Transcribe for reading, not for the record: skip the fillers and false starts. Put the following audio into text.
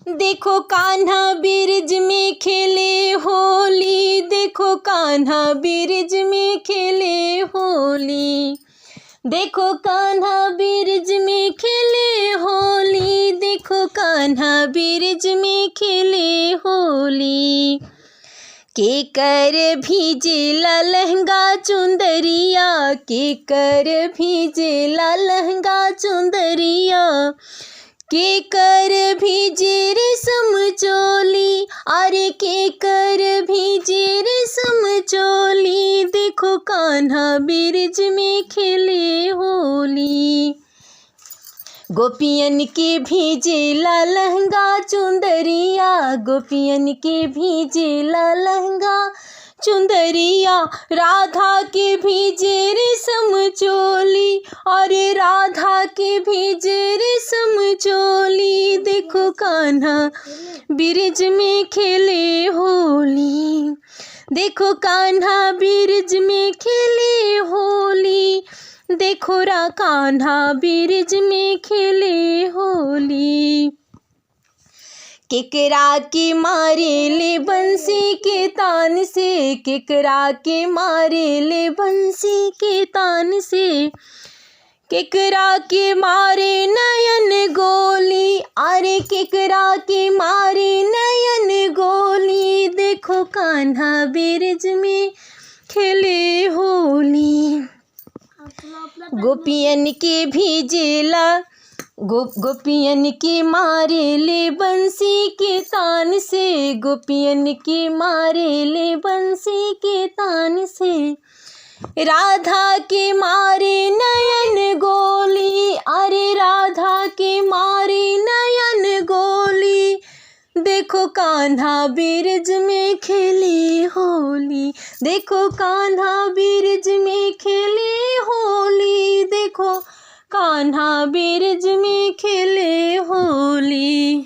देखो कान्हा ब्रिज में खेले होली, देखो कान्हा ब्रिज में खेले होली, देखो कान्हा ब्रिज में खेले होली, देखो कान्हा ब्रिज में खेले होली। केकर भीजेला लहंगा चुंदरिया, केकर भीजेला लहंगा चुंदरिया, केकर भीजे रेशम चोली, अरे केकर भीजे रेशम चोली, देखो कान्हा ब्रिज में खेले होली। गोपियन के भीजेला लहंगा चुंदरिया, गोपियन के भीजेला लहंगा चुंदरिया, राधा के भीजे रेशम चोली, अरे राधा के भीजे रेशम चोली, देखो कान्हा ब्रिज में खेले होली, देखो कान्हा ब्रिज में खेले होली, देखो कान्हा ब्रिज में खेले होली। केकरा के मारे ले बंसी के तान से, केकरा के मारे ले बंसी के तान से, केकरा के मारे नयन गोली, अरे केकरा के मारे नयन गोली, देखो कान्हा ब्रिज में खेले होली। गोपियन के भीजेला गोपियन के मारे ले बंसी के तान से, गोपियन के मारे ले बंसी के तान से, राधा के मारे नयन गोली, अरे राधा के मारे नयन गोली, देखो कान्हा ब्रिज में खेले होली, देखो कान्हा ब्रिज में खेले होली, देखो कान्हा ब्रिज में खेले होली।